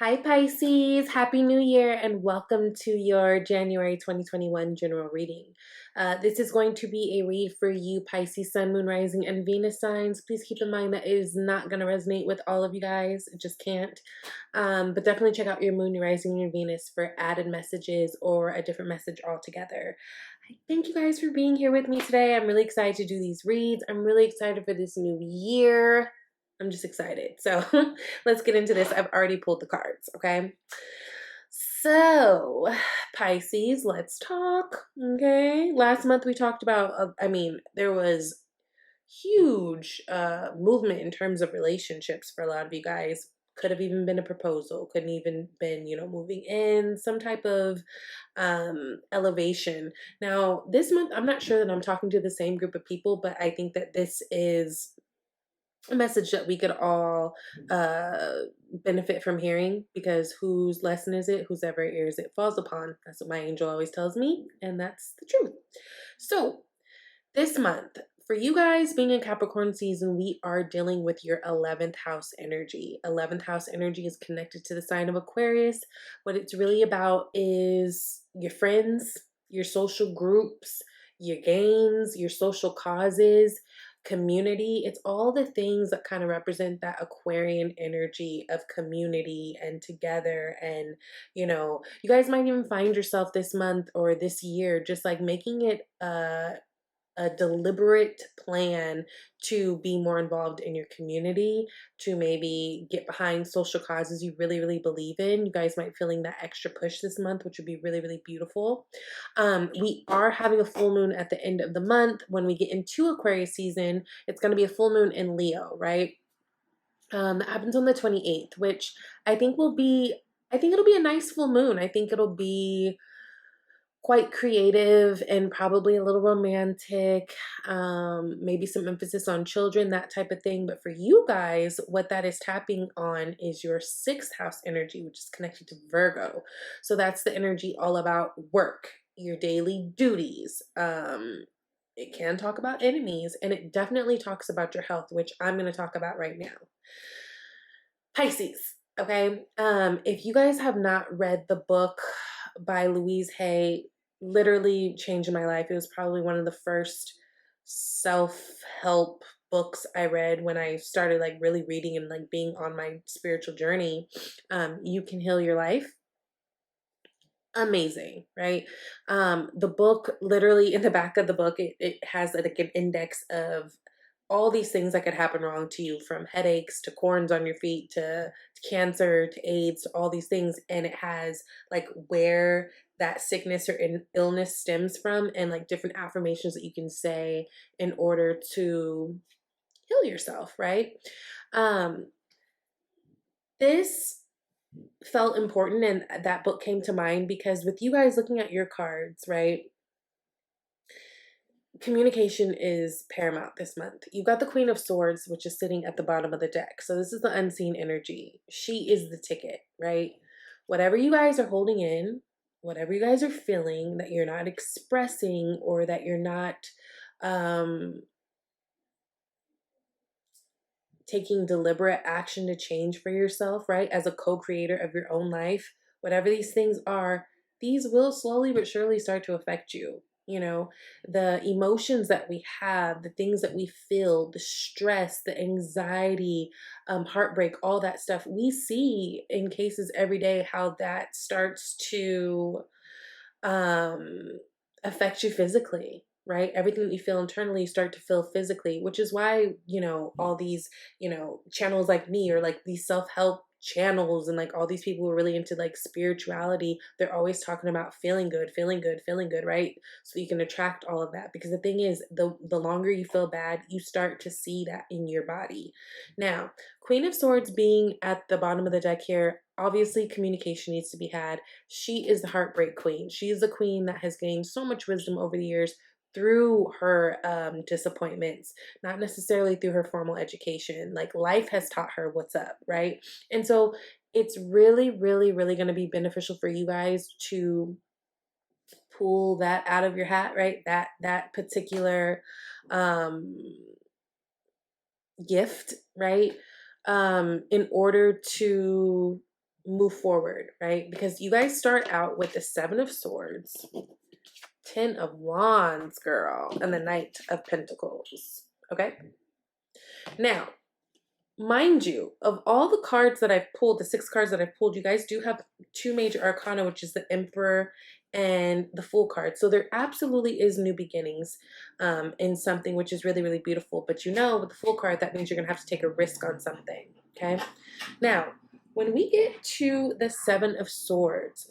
Hi Pisces, Happy New Year and welcome to your January 2021 general reading. This is going to be a read for you Pisces, Sun, Moon, Rising, and Venus signs. Please keep in mind that it is not going to resonate with all of you guys. It just can't. But definitely check out your Moon, your Rising, and your Venus for added messages or a different message altogether. Thank you guys for being here with me today. I'm really excited to do these reads. I'm really excited for this new year. I'm just excited. So let's get into this. I've already pulled the cards, okay? So, Pisces, let's talk, okay? Last month we talked about, there was huge movement in terms of relationships for a lot of you guys. Could have even been a proposal, couldn't even been, moving in, some type of elevation. Now, this month, I'm not sure that I'm talking to the same group of people, but I think that this is a message that we could all benefit from hearing, because whose lesson is it? Whosever ears it falls upon. That's what my angel always tells me, and that's the truth. So this month, for you guys being in Capricorn season, we are dealing with your 11th house energy. 11th house energy is connected to the sign of Aquarius. What it's really about is your friends, your social groups, your gains, your social causes, community. It's all the things that kind of represent that Aquarian energy of community and together. And you guys might even find yourself this month or this year just like making it a deliberate plan to be more involved in your community, to maybe get behind social causes you really, really believe in. You guys might feeling that extra push this month, which would be really, really beautiful. We are having a full moon at the end of the month. When we get into Aquarius season, it's going to be a full moon in Leo, right? That happens on the 28th, which I think it'll be a nice full moon. I think it'll be quite creative and probably a little romantic, maybe some emphasis on children, that type of thing. But for you guys, what that is tapping on is your 6th house energy, which is connected to Virgo. So that's the energy all about work, your daily duties. It can talk about enemies, and it definitely talks about your health, which I'm going to talk about right now. Pisces, okay? If you guys have not read the book by Louise Hay, literally changed my life. It was probably one of the first self-help books I read when I started like really reading and like being on my spiritual journey. You Can Heal Your Life. Amazing, right? The book, literally in the back of the book, it has like an index of all these things that could happen wrong to you, from headaches to corns on your feet to cancer to AIDS to all these things. And it has like where that sickness or illness stems from, and like different affirmations that you can say in order to heal yourself, right? This felt important, and that book came to mind because with you guys looking at your cards, right? Communication is paramount this month. You've got the Queen of Swords, which is sitting at the bottom of the deck. So this is the unseen energy. She is the ticket, right? Whatever you guys are holding in, whatever you guys are feeling that you're not expressing, or that you're not taking deliberate action to change for yourself, right? As a co-creator of your own life, whatever these things are, these will slowly but surely start to affect you. The emotions that we have, the things that we feel, the stress, the anxiety, heartbreak, all that stuff, we see in cases every day how that starts to affect you physically, right? Everything that you feel internally, you start to feel physically, which is why, all these, channels like me, or like these self-help channels, and like all these people who are really into like spirituality, they're always talking about feeling good, feeling good, feeling good, right? So you can attract all of that, because the thing is, the longer you feel bad, you start to see that in your body. Now, Queen of Swords being at the bottom of the deck here, obviously communication needs to be had. She is the heartbreak queen. She's the queen that has gained so much wisdom over the years through her disappointments, not necessarily through her formal education. Like, life has taught her what's up, right? And so it's really, really, really going to be beneficial for you guys to pull that out of your hat, right? That particular gift, right? In order to move forward, right? Because you guys start out with the Seven of Swords, Ten of Wands, girl, and the Knight of Pentacles. Okay. Now, mind you, of all the cards that I've pulled, the 6 cards that I've pulled, you guys do have 2 major arcana, which is the Emperor and the Fool card. So there absolutely is new beginnings in something, which is really, really beautiful. But you know, with the Fool card, that means you're going to have to take a risk on something. Okay. Now, when we get to the Seven of Swords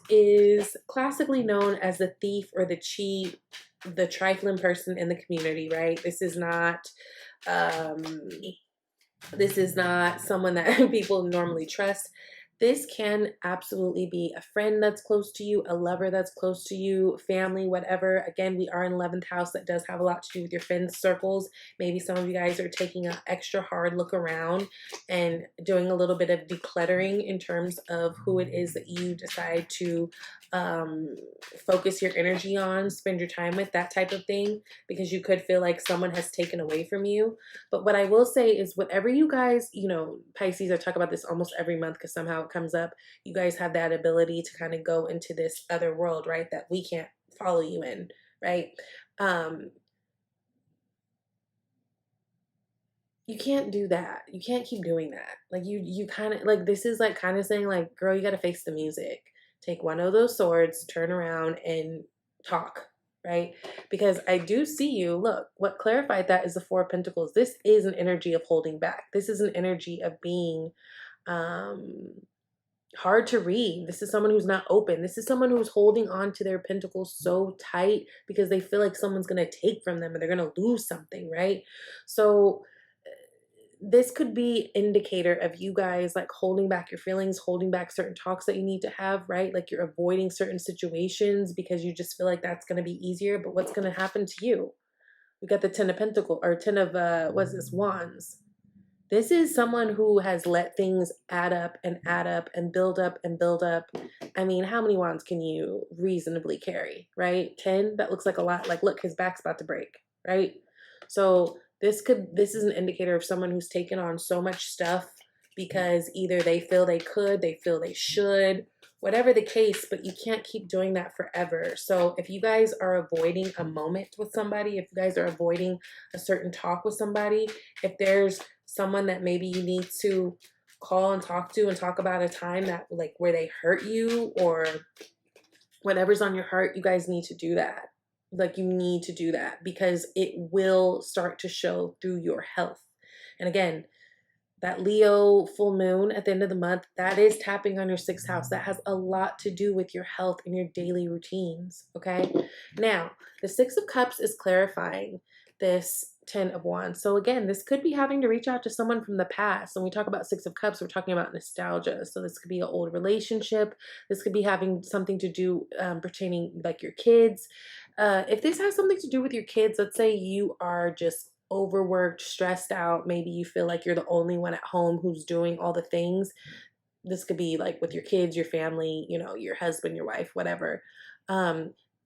is classically known as the thief or the cheat, the trifling person in the community, right? Um, this is not someone that people normally trust. This can absolutely be a friend that's close to you, a lover that's close to you, family, whatever. Again, we are in 11th house. That does have a lot to do with your friend circles. Maybe some of you guys are taking an extra hard look around and doing a little bit of decluttering in terms of who it is that you decide to focus your energy on, spend your time with, that type of thing, because you could feel like someone has taken away from you. But what I will say is whatever you guys, you know, Pisces, I talk about this almost every month because somehow it comes up. You guys have that ability to kind of go into this other world, right? That we can't follow you in, right? You can't do that. You can't keep doing that. Like you kind of like, this is like kind of saying like, girl, you got to face the music. Take one of those swords, turn around and talk, right? Because I do see you. Look, what clarified that is the Four of Pentacles. This is an energy of holding back. This is an energy of being hard to read. This is someone who's not open. This is someone who's holding on to their pentacles so tight because they feel like someone's going to take from them and they're going to lose something, right? So this could be indicator of you guys like holding back your feelings, holding back certain talks that you need to have, right? Like you're avoiding certain situations because you just feel like that's going to be easier. But what's going to happen to you? We got the Ten of Pentacles, or Ten of what's this, Wands. This is someone who has let things add up and build up and build up. I mean, how many wands can you reasonably carry, right? 10? That looks like a lot. Like, look, his back's about to break, right? So this is an indicator of someone who's taken on so much stuff because either they feel they could, they feel they should, whatever the case, but you can't keep doing that forever. So if you guys are avoiding a moment with somebody, if you guys are avoiding a certain talk with somebody, if there's someone that maybe you need to call and talk to and talk about a time that like where they hurt you or whatever's on your heart, you guys need to do that. Like you need to do that because it will start to show through your health. And again, that Leo full moon at the end of the month, that is tapping on your 6th house. That has a lot to do with your health and your daily routines, okay? Now, the 6 of Cups is clarifying this 10 of Wands. So again, this could be having to reach out to someone from the past. When we talk about 6 of Cups, we're talking about nostalgia. So this could be an old relationship. This could be having something to do pertaining like your kids. If this has something to do with your kids, let's say you are just overworked, stressed out, maybe you feel like you're the only one at home who's doing all the things. This could be like with your kids, your family, you know, your husband, your wife, whatever.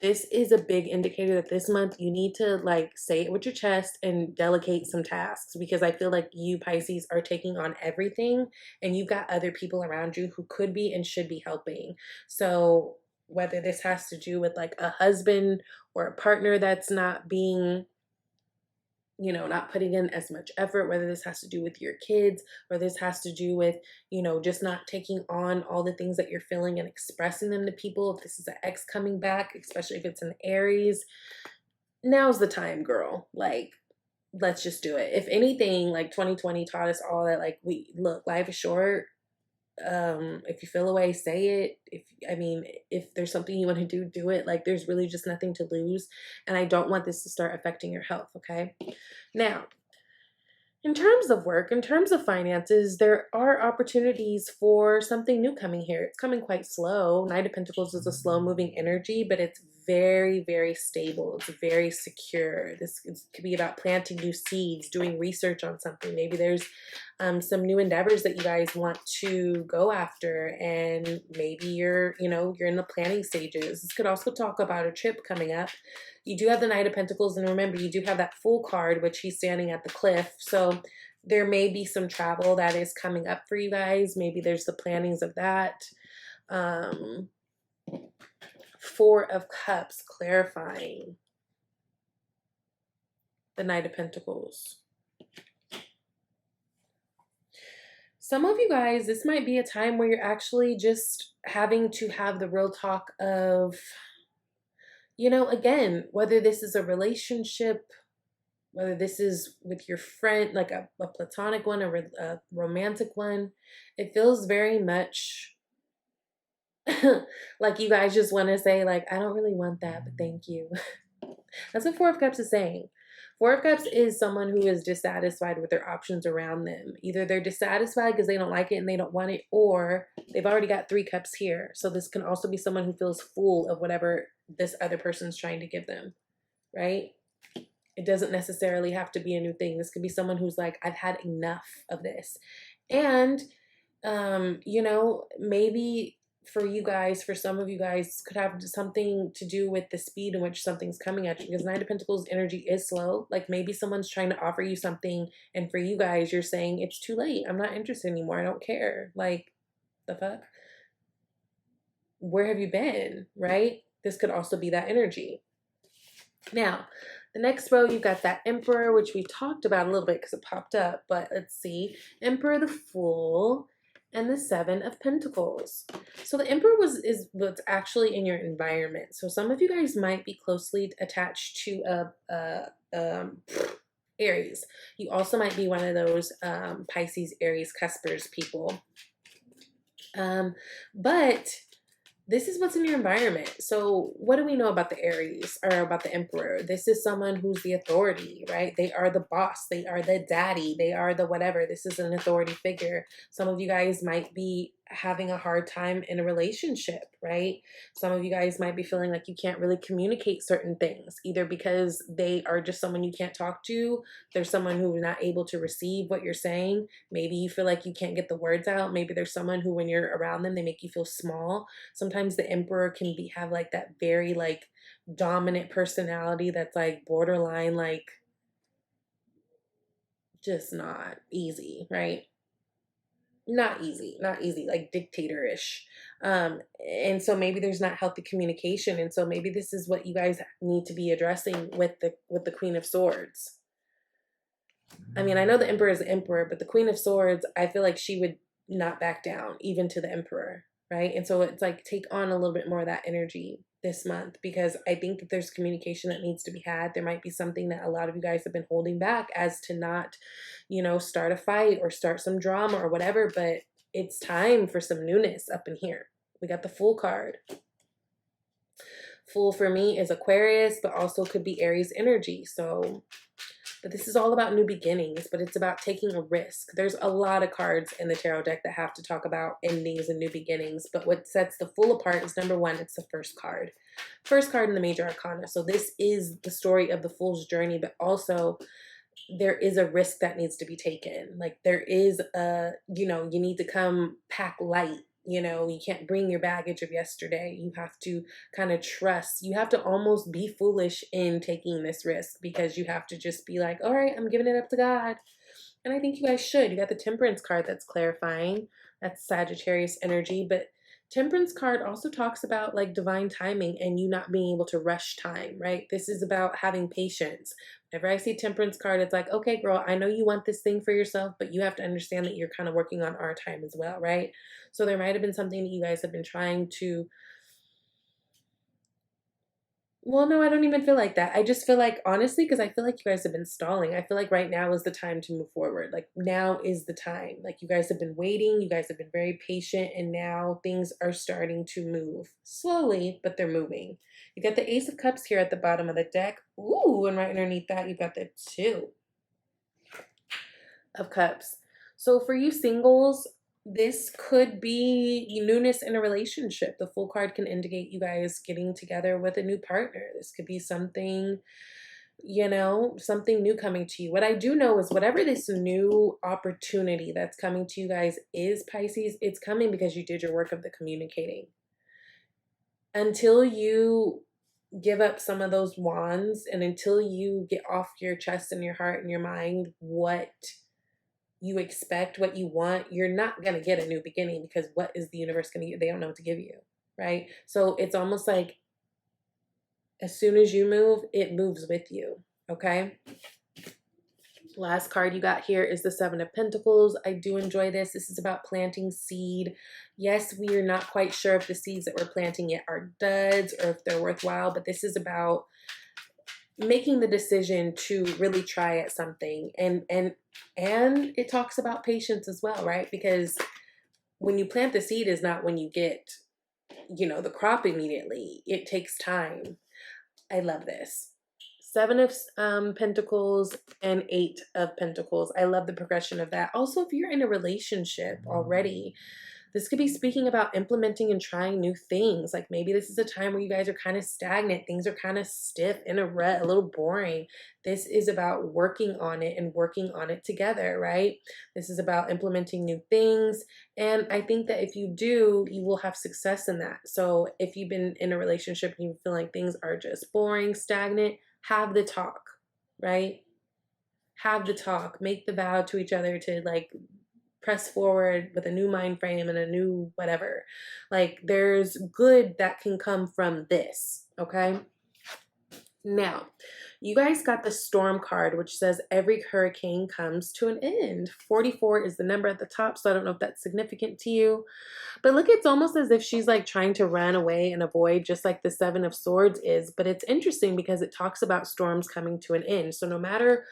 This is a big indicator that this month you need to like say it with your chest and delegate some tasks because I feel like you Pisces are taking on everything and you've got other people around you who could be and should be helping. So whether this has to do with like a husband or a partner that's not being, you know, not putting in as much effort, whether this has to do with your kids or this has to do with, you know, just not taking on all the things that you're feeling and expressing them to people. If this is an ex coming back, especially if it's an Aries, now's the time, girl. Like, let's just do it. If anything, like 2020 taught us all that, like, look, life is short. If you feel a way, say it. If there's something you want to do, do it. Like there's really just nothing to lose. And I don't want this to start affecting your health. Okay. Now, in terms of work, in terms of finances, there are opportunities for something new coming here. It's coming quite slow. Knight of Pentacles is a slow moving energy, but it's very, very stable. It's very secure. This could be about planting new seeds, doing research on something. Maybe there's some new endeavors that you guys want to go after, and maybe you're in the planning stages. This could also talk about a trip coming up. You do have the Knight of Pentacles, and remember, you do have that Fool card, which he's standing at the cliff. So there may be some travel that is coming up for you guys. Maybe there's the plannings of that. Four of Cups, clarifying. The Knight of Pentacles. Some of you guys, this might be a time where you're actually just having to have the real talk of, you know, again, whether this is a relationship, whether this is with your friend, like a platonic one or a romantic one, it feels very much like you guys just want to say, like, I don't really want that, but thank you. That's what Four of Cups is saying. Four of Cups is someone who is dissatisfied with their options around them. Either they're dissatisfied because they don't like it and they don't want it, or they've already got Three Cups here. So this can also be someone who feels full of whatever this other person's trying to give them, right? It doesn't necessarily have to be a new thing. This could be someone who's like, I've had enough of this. And, you know, maybe for you guys, for some of you guys, could have something to do with the speed in which something's coming at you, because Nine of Pentacles energy is slow. Like maybe someone's trying to offer you something, and for you guys, you're saying it's too late. I'm not interested anymore. I don't care. Like, the fuck? Where have you been, right? This could also be that energy. Now, the next row, you've got that Emperor, which we talked about a little bit because it popped up, but let's see. Emperor, the Fool, and the Seven of Pentacles. So the Emperor is what's actually in your environment. So some of you guys might be closely attached to Aries. You also might be one of those Pisces, Aries, Cuspers people. But this is what's in your environment. So what do we know about the Aries or about the Emperor? This is someone who's the authority, right? They are the boss. They are the daddy. They are the whatever. This is an authority figure. Some of you guys might be having a hard time in a relationship, right? Some of you guys might be feeling like you can't really communicate certain things, either because they are just someone you can't talk to. There's someone who's not able to receive what you're saying. Maybe you feel like you can't get the words out. Maybe there's someone who, when you're around them, they make you feel small. Sometimes the Emperor can have like that very like dominant personality that's like borderline, like just not easy, right? Not easy, like dictatorish. And so maybe there's not healthy communication. And so maybe this is what you guys need to be addressing with the Queen of Swords. I mean, I know the Emperor is the Emperor, but the Queen of Swords, I feel like she would not back down even to the Emperor, right? And so it's like, take on a little bit more of that energy this month, because I think that there's communication that needs to be had. There might be something that a lot of you guys have been holding back as to not, you know, start a fight or start some drama or whatever, but it's time for some newness up in here. We got the Fool card. Fool for me is Aquarius, but also could be Aries energy. So, but this is all about new beginnings, but it's about taking a risk. There's a lot of cards in the tarot deck that have to talk about endings and new beginnings, but what sets the Fool apart is, number one, it's the first card. First card in the major arcana. So this is the story of the Fool's journey, but also there is a risk that needs to be taken. Like there is a, you know, you need to come pack light. You know, you can't bring your baggage of yesterday. You have to kind of trust. You have to almost be foolish in taking this risk, because you have to just be like, all right, I'm giving it up to God. And I think you guys should. You got the Temperance card that's clarifying. That's Sagittarius energy. But Temperance card also talks about like divine timing and you not being able to rush time, right? This is about having patience. Whenever I see Temperance card, it's like, okay, girl, I know you want this thing for yourself, but you have to understand that you're kind of working on our time as well, right? So there might have been something that you guys have been trying to. Well, no, I don't even feel like that. I just feel like, honestly, because I feel like you guys have been stalling. I feel like right now is the time to move forward. Like now is the time. Like you guys have been waiting. You guys have been very patient. And now things are starting to move slowly, but they're moving. You got the Ace of Cups here at the bottom of the deck. Ooh, and right underneath that, you've got the Two of Cups. So for you singles, this could be newness in a relationship. The Fool card can indicate you guys getting together with a new partner. This could be something, you know, something new coming to you. What I do know is whatever this new opportunity that's coming to you guys is, Pisces, it's coming because you did your work of the communicating. Until you give up some of those wands and until you get off your chest and your heart and your mind what you expect, what you want, you're not going to get a new beginning, because what is the universe going to give? They don't know what to give you, right? So it's almost like as soon as you move, it moves with you, okay? Last card you got here is the Seven of Pentacles. I do enjoy this. This is about planting seed. Yes, we are not quite sure if the seeds that we're planting yet are duds or if they're worthwhile, but this is about making the decision to really try at something. And it talks about patience as well, right? Because when you plant the seed is not when you get, the crop immediately. It takes time. I love this. Seven of Pentacles and Eight of Pentacles. I love the progression of that. Also, if you're in a relationship already, this could be speaking about implementing and trying new things. Like maybe this is a time where you guys are kind of stagnant. Things are kind of stiff, in a rut, a little boring. This is about working on it and working on it together, right? This is about implementing new things. And I think that if you do, you will have success in that. So if you've been in a relationship and you feel like things are just boring, stagnant, have the talk, right? Have the talk. Make the vow to each other to like press forward with a new mind frame and a new whatever. Like there's good that can come from this, okay? Now, you guys got the Storm card, which says every hurricane comes to an end. 44 is the number at the top, so I don't know if that's significant to you. But look, it's almost as if she's like trying to run away and avoid, just like the Seven of Swords is. But it's interesting because it talks about storms coming to an end. So no matter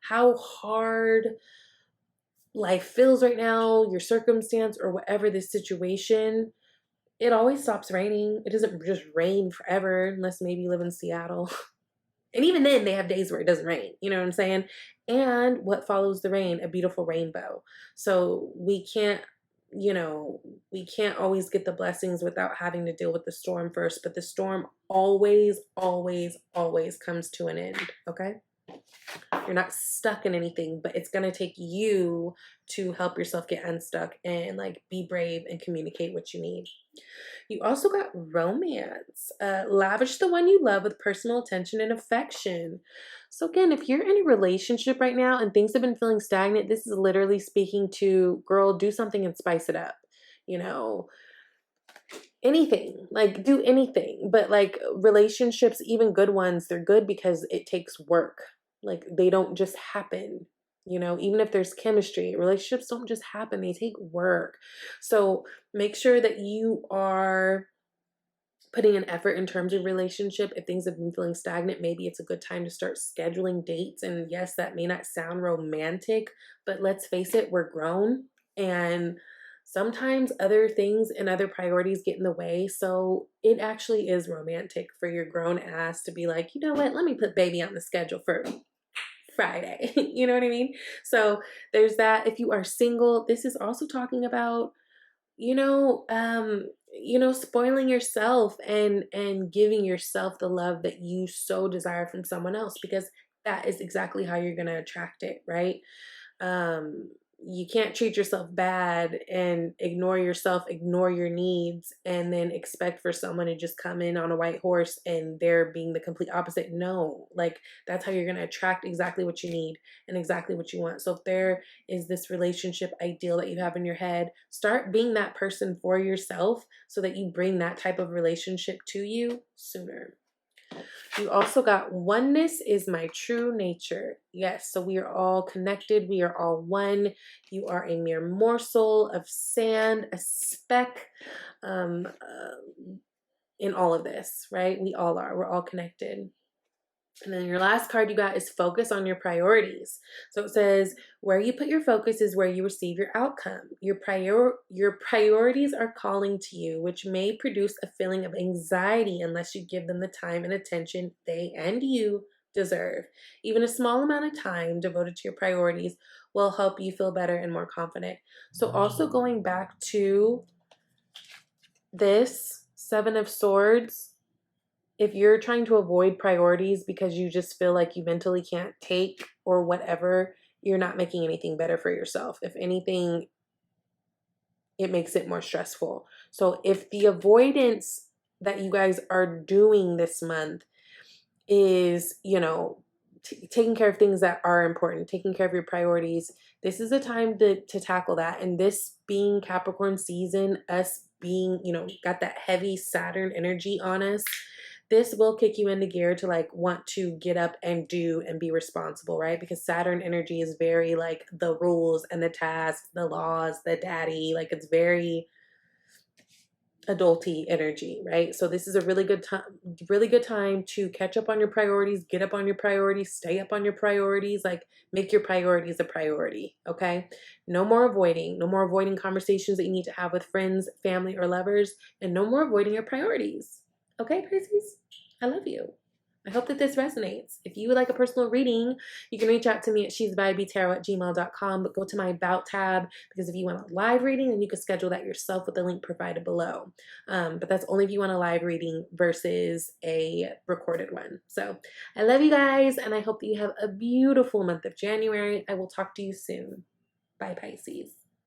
how hard life feels right now, your circumstance, or whatever the situation, it always stops raining. It doesn't just rain forever, unless maybe you live in Seattle. And even then, they have days where it doesn't rain. You know what I'm saying? And what follows the rain? A beautiful rainbow. So we can't, we can't always get the blessings without having to deal with the storm first. But the storm always, always, always comes to an end. Okay? You're not stuck in anything, but it's going to take you to help yourself get unstuck and like be brave and communicate what you need. You also got romance. Lavish the one you love with personal attention and affection. So again, if you're in a relationship right now and things have been feeling stagnant, this is literally speaking to, girl, do something and spice it up. Anything, like do anything. But like relationships, even good ones, they're good because it takes work. Like they don't just happen. Even if there's chemistry, relationships don't just happen. They take work. So make sure that you are putting an effort in terms of relationship. If things have been feeling stagnant, maybe it's a good time to start scheduling dates. And yes, that may not sound romantic, but let's face it, we're grown. And sometimes other things and other priorities get in the way. So it actually is romantic for your grown ass to be like, you know what, let me put baby on the schedule for Friday. You know what I mean? So there's that. If you are single, this is also talking about, spoiling yourself and giving yourself the love that you so desire from someone else, because that is exactly how you're going to attract it, right? You can't treat yourself bad and ignore yourself, ignore your needs, and then expect for someone to just come in on a white horse and they're being the complete opposite. No, like that's how you're going to attract exactly what you need and exactly what you want. So if there is this relationship ideal that you have in your head, start being that person for yourself so that you bring that type of relationship to you sooner. You also got oneness is my true nature. Yes, so we are all connected. We are all one. You are a mere morsel of sand, a speck in all of this, right? We all are. We're all connected. And then your last card you got is focus on your priorities. So it says, where you put your focus is where you receive your outcome. Your priorities are calling to you, which may produce a feeling of anxiety unless you give them the time and attention they and you deserve. Even a small amount of time devoted to your priorities will help you feel better and more confident. So also going back to this Seven of Swords, if you're trying to avoid priorities because you just feel like you mentally can't take or whatever, you're not making anything better for yourself. If anything, it makes it more stressful. So if the avoidance that you guys are doing this month is, taking care of things that are important, taking care of your priorities, This is a time to tackle that. And this being Capricorn season, us being, you know, got that heavy Saturn energy on us, this will kick you into gear to like want to get up and do and be responsible, right? Because Saturn energy is very like the rules and the tasks, the laws, the daddy, like it's very adulty energy, right? So this is a really good time to catch up on your priorities, get up on your priorities, stay up on your priorities, like make your priorities a priority, okay? No more avoiding conversations that you need to have with friends, family, or lovers, and no more avoiding your priorities. Okay, Pisces? I love you. I hope that this resonates. If you would like a personal reading, you can reach out to me at shesbybetarot@gmail.com, but go to my About tab, because if you want a live reading, then you can schedule that yourself with the link provided below. But that's only if you want a live reading versus a recorded one. So I love you guys, and I hope that you have a beautiful month of January. I will talk to you soon. Bye, Pisces.